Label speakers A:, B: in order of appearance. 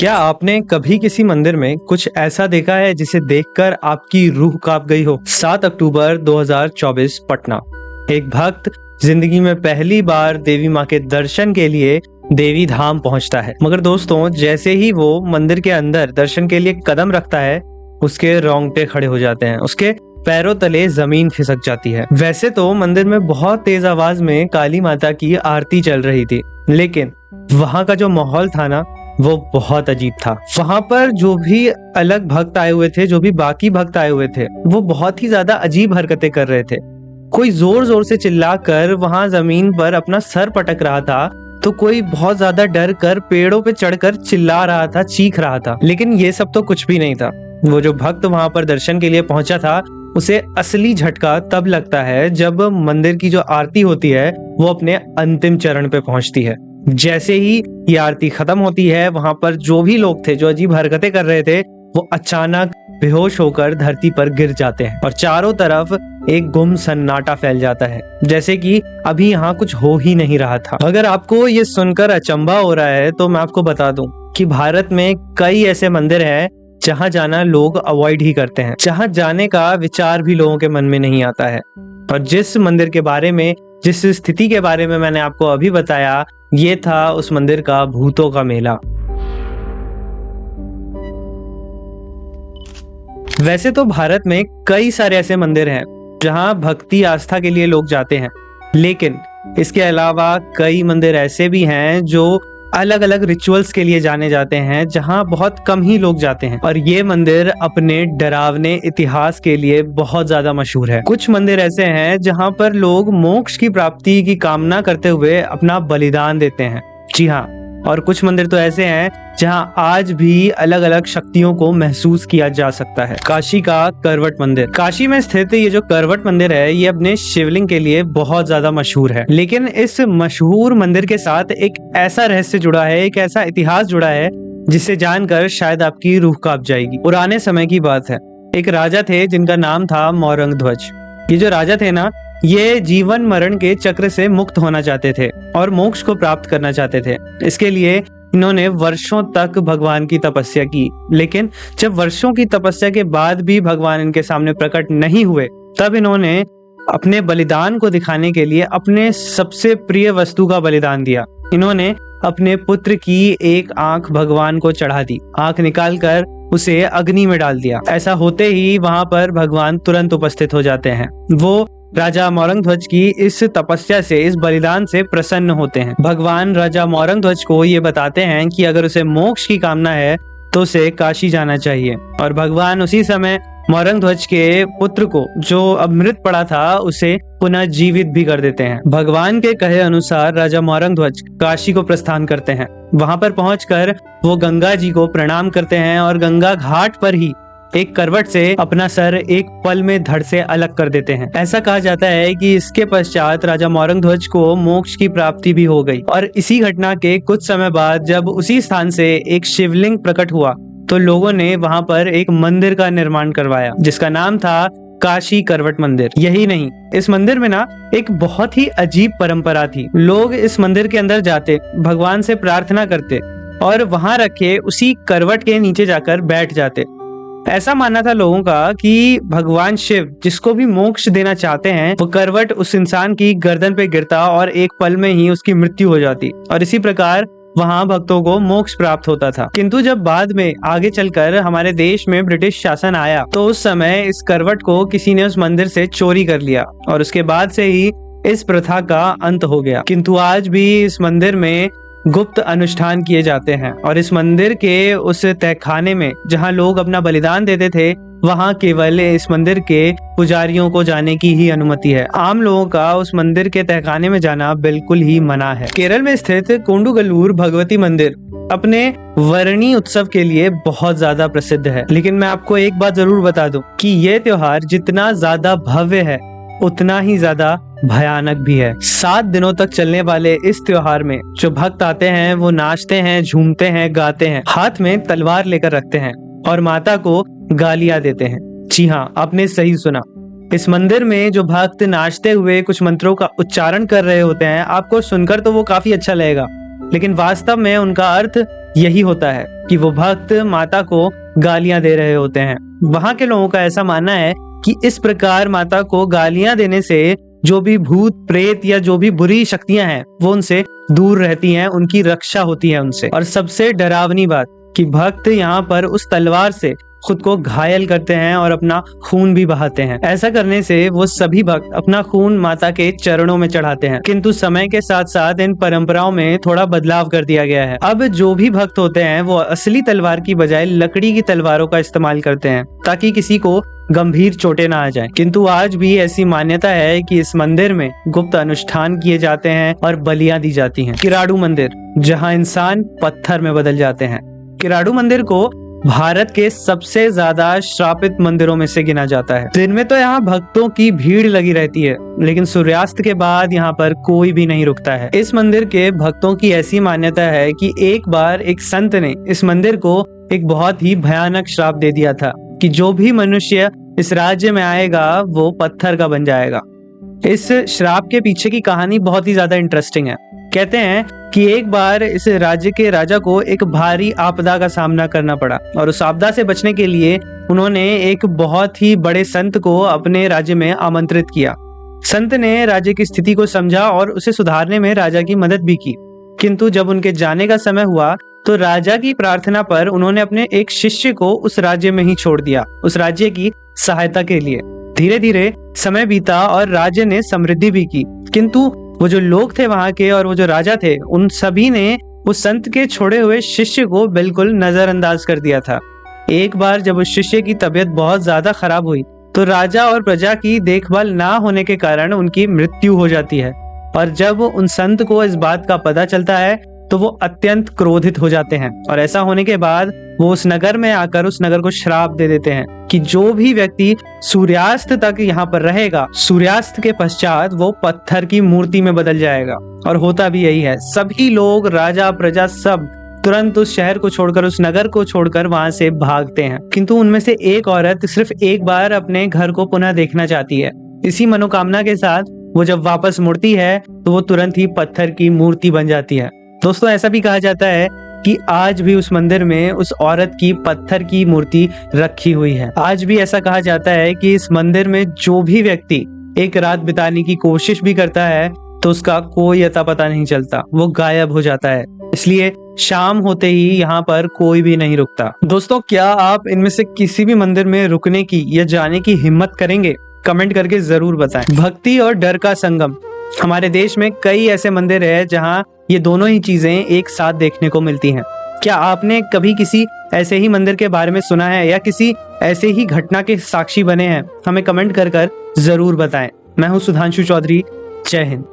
A: क्या आपने कभी किसी मंदिर में कुछ ऐसा देखा है जिसे देखकर आपकी रूह कांप गई हो? 7 अक्टूबर 2024 पटना। एक भक्त जिंदगी में पहली बार देवी माँ के दर्शन के लिए देवी धाम पहुंचता है। मगर दोस्तों, जैसे ही वो मंदिर के अंदर दर्शन के लिए कदम रखता है, उसके रोंगटे खड़े हो जाते हैं। उसके पैरों तले जमीन खिसक जाती है। वैसे तो मंदिर में बहुत तेज आवाज में काली माता की आरती चल रही थी, लेकिन वहाँ का जो माहौल था ना, वो बहुत अजीब था। वहां पर जो भी अलग भक्त आए हुए थे, जो भी बाकी भक्त आए हुए थे, वो बहुत ही ज्यादा अजीब हरकतें कर रहे थे। कोई जोर जोर से चिल्लाकर वहां जमीन पर अपना सर पटक रहा था, तो कोई बहुत ज्यादा डर कर पेड़ों पे चढ़कर चिल्ला रहा था, चीख रहा था। लेकिन ये सब तो कुछ भी नहीं था। वो जो भक्त वहां पर दर्शन के लिए पहुंचा था, उसे असली झटका तब लगता है जब मंदिर की जो आरती होती है वो अपने अंतिम चरण पे पहुंचती है। जैसे ही ये आरती खत्म होती है, वहां पर जो भी लोग थे जो अजीब हरकतें कर रहे थे, वो अचानक बेहोश होकर धरती पर गिर जाते हैं और चारों तरफ एक गुम सन्नाटा फैल जाता है, जैसे कि अभी यहाँ कुछ हो ही नहीं रहा था। अगर आपको ये सुनकर अचंभा हो रहा है तो मैं आपको बता दूं कि भारत में कई ऐसे मंदिर हैं जहाँ जाना लोग अवॉइड ही करते हैं, जहाँ जाने का विचार भी लोगों के मन में नहीं आता है। और जिस मंदिर के बारे में, जिस स्थिति के बारे में मैंने आपको अभी बताया, ये था उस मंदिर का भूतों का मेला। वैसे तो भारत में कई सारे ऐसे मंदिर हैं जहां भक्ति आस्था के लिए लोग जाते हैं, लेकिन इसके अलावा कई मंदिर ऐसे भी हैं जो अलग अलग रिचुअल्स के लिए जाने जाते हैं, जहां बहुत कम ही लोग जाते हैं। और ये मंदिर अपने डरावने इतिहास के लिए बहुत ज्यादा मशहूर है। कुछ मंदिर ऐसे हैं जहां पर लोग मोक्ष की प्राप्ति की कामना करते हुए अपना बलिदान देते हैं। जी हाँ, और कुछ मंदिर तो ऐसे हैं जहां आज भी अलग अलग शक्तियों को महसूस किया जा सकता है। काशी का करवट मंदिर। काशी में स्थित ये जो करवट मंदिर है, ये अपने शिवलिंग के लिए बहुत ज्यादा मशहूर है। लेकिन इस मशहूर मंदिर के साथ एक ऐसा रहस्य जुड़ा है, एक ऐसा इतिहास जुड़ा है, जिसे जानकर शायद आपकी रूह कांप जाएगी। पुराने समय की बात है। एक राजा थे जिनका नाम था मौरंगध्वज। ये जो राजा थे ना, ये जीवन मरण के चक्र से मुक्त होना चाहते थे और मोक्ष को प्राप्त करना चाहते थे। इसके लिए इन्होंने वर्षों तक भगवान की तपस्या की, लेकिन जब वर्षों की तपस्या के बाद भी भगवान इनके सामने प्रकट नहीं हुए, तब इन्होंने अपने बलिदान को दिखाने के लिए अपने सबसे प्रिय वस्तु का बलिदान दिया। इन्होंने अपने पुत्र की एक आंख भगवान को चढ़ा दी। आंख निकालकर उसे अग्नि में डाल दिया। ऐसा होते ही वहां पर भगवान तुरंत उपस्थित हो जाते हैं। वो राजा मौरंगध्वज की इस तपस्या से, इस बलिदान से प्रसन्न होते हैं। भगवान राजा मौरंगध्वज को ये बताते हैं कि अगर उसे मोक्ष की कामना है तो उसे काशी जाना चाहिए। और भगवान उसी समय मौरंगध्वज के पुत्र को, जो अब मृत पड़ा था, उसे पुनः जीवित भी कर देते हैं। भगवान के कहे अनुसार राजा मौरंगध्वज काशी को प्रस्थान करते हैं। वहां पर पहुंचकर वो गंगा जी को प्रणाम करते हैं और गंगा घाट पर ही एक करवट से अपना सर एक पल में धड़ से अलग कर देते हैं। ऐसा कहा जाता है कि इसके पश्चात राजा मौरंगध्वज को मोक्ष की प्राप्ति भी हो गई। और इसी घटना के कुछ समय बाद जब उसी स्थान से एक शिवलिंग प्रकट हुआ, तो लोगों ने वहां पर एक मंदिर का निर्माण करवाया, जिसका नाम था काशी करवट मंदिर। यही नहीं, इस मंदिर में ना एक बहुत ही अजीब परंपरा थी। लोग इस मंदिर के अंदर जाते, भगवान से प्रार्थना करते और वहां रखे उसी करवट के नीचे जाकर बैठ जाते। ऐसा मानना था लोगों का कि भगवान शिव जिसको भी मोक्ष देना चाहते हैं, वो करवट उस इंसान की गर्दन पे गिरता और एक पल में ही उसकी मृत्यु हो जाती, और इसी प्रकार वहां भक्तों को मोक्ष प्राप्त होता था। किंतु जब बाद में आगे चलकर हमारे देश में ब्रिटिश शासन आया, तो उस समय इस करवट को किसी ने उस मंदिर से चोरी कर लिया और उसके बाद से ही इस प्रथा का अंत हो गया। किंतु आज भी इस मंदिर में गुप्त अनुष्ठान किए जाते हैं और इस मंदिर के उस तहखाने में जहां लोग अपना बलिदान देते थे, वहां केवल इस मंदिर के पुजारियों को जाने की ही अनुमति है। आम लोगों का उस मंदिर के तहखाने में जाना बिल्कुल ही मना है। केरल में स्थित कोंडुगल्लूर भगवती मंदिर अपने वर्णी उत्सव के लिए बहुत ज्यादा प्रसिद्ध है। लेकिन मैं आपको एक बात जरूर बता दूं कि ये त्योहार जितना ज्यादा भव्य है, उतना ही ज्यादा भयानक भी है। 7 दिनों तक चलने वाले इस त्योहार में जो भक्त आते हैं, वो नाचते हैं, झूमते हैं, गाते हैं, हाथ में तलवार लेकर रखते हैं और माता को गालियां देते हैं। जी हाँ, आपने सही सुना। इस मंदिर में जो भक्त नाचते हुए कुछ मंत्रों का उच्चारण कर रहे होते हैं, आपको सुनकर तो वो काफी अच्छा लगेगा, लेकिन वास्तव में उनका अर्थ यही होता है कि वो भक्त माता को गालियां दे रहे होते हैं। वहां के लोगों का ऐसा मानना है कि इस प्रकार माता को गालियां देने से जो भी भूत प्रेत या जो भी बुरी शक्तियां हैं वो उनसे दूर रहती हैं, उनकी रक्षा होती है उनसे। और सबसे डरावनी बात कि भक्त यहाँ पर उस तलवार से खुद को घायल करते हैं और अपना खून भी बहाते हैं। ऐसा करने से वो सभी भक्त अपना खून माता के चरणों में चढ़ाते हैं। किंतु समय के साथ साथ इन परंपराओं में थोड़ा बदलाव कर दिया गया है। अब जो भी भक्त होते हैं वो असली तलवार की बजाय लकड़ी की तलवारों का इस्तेमाल करते हैं ताकि किसी को गंभीर चोटें ना आ जाए। किंतु आज भी ऐसी मान्यता है कि इस मंदिर में गुप्त अनुष्ठान किए जाते हैं और बलियां दी जाती हैं। किराडू मंदिर, जहां इंसान पत्थर में बदल जाते हैं। किराडू मंदिर को भारत के सबसे ज्यादा श्रापित मंदिरों में से गिना जाता है। दिन में तो यहाँ भक्तों की भीड़ लगी रहती है, लेकिन सूर्यास्त के बाद यहाँ पर कोई भी नहीं रुकता है। इस मंदिर के भक्तों की ऐसी मान्यता है कि एक बार एक संत ने इस मंदिर को एक बहुत ही भयानक श्राप दे दिया था कि जो भी मनुष्य इस राज्य में आएगा वो पत्थर का बन जाएगा। इस श्राप के पीछे की कहानी बहुत ही ज्यादा इंटरेस्टिंग है। कहते हैं कि एक बार इस राज्य के राजा को एक भारी आपदा का सामना करना पड़ा और उस आपदा से बचने के लिए उन्होंने एक बहुत ही बड़े संत को अपने राज्य में आमंत्रित किया। संत ने राज्य की स्थिति को समझा और उसे सुधारने में राजा की मदद भी की। किंतु जब उनके जाने का समय हुआ तो राजा की प्रार्थना पर उन्होंने अपने एक शिष्य को उस राज्य में ही छोड़ दिया, उस राज्य की सहायता के लिए। धीरे धीरे समय बीता और राज्य ने समृद्धि भी की, किंतु वो जो लोग थे वहां के और वो जो राजा थे उन सभी ने उस संत के छोड़े हुए शिष्य को बिल्कुल नजरअंदाज कर दिया था। एक बार जब उस शिष्य की तबीयत बहुत ज्यादा खराब हुई तो राजा और प्रजा की देखभाल ना होने के कारण उनकी मृत्यु हो जाती है। और जब उन संत को इस बात का पता चलता है तो वो अत्यंत क्रोधित हो जाते हैं और ऐसा होने के बाद वो उस नगर में आकर उस नगर को श्राप दे देते हैं कि जो भी व्यक्ति सूर्यास्त तक यहाँ पर रहेगा, सूर्यास्त के पश्चात वो पत्थर की मूर्ति में बदल जाएगा। और होता भी यही है। सभी लोग, राजा प्रजा सब तुरंत उस शहर को छोड़कर, उस नगर को छोड़कर वहां से भागते हैं। किंतु उनमें से एक औरत सिर्फ एक बार अपने घर को पुनः देखना चाहती है। इसी मनोकामना के साथ वो जब वापस मुड़ती है तो वो तुरंत ही पत्थर की मूर्ति बन जाती है। दोस्तों, ऐसा भी कहा जाता है कि आज भी उस मंदिर में उस औरत की पत्थर की मूर्ति रखी हुई है। आज भी ऐसा कहा जाता है कि इस मंदिर में जो भी व्यक्ति एक रात बिताने की कोशिश भी करता है तो उसका कोई अता पता नहीं चलता, वो गायब हो जाता है। इसलिए शाम होते ही यहाँ पर कोई भी नहीं रुकता। दोस्तों, क्या आप इनमें से किसी भी मंदिर में रुकने की या जाने की हिम्मत करेंगे? कमेंट करके जरूर बताएं। भक्ति और डर का संगम। हमारे देश में कई ऐसे मंदिर है जहाँ ये दोनों ही चीजें एक साथ देखने को मिलती हैं। क्या आपने कभी किसी ऐसे ही मंदिर के बारे में सुना है या किसी ऐसे ही घटना के साक्षी बने हैं? हमें कमेंट कर जरूर बताएं। मैं हूं सुधांशु चौधरी। जय हिंद।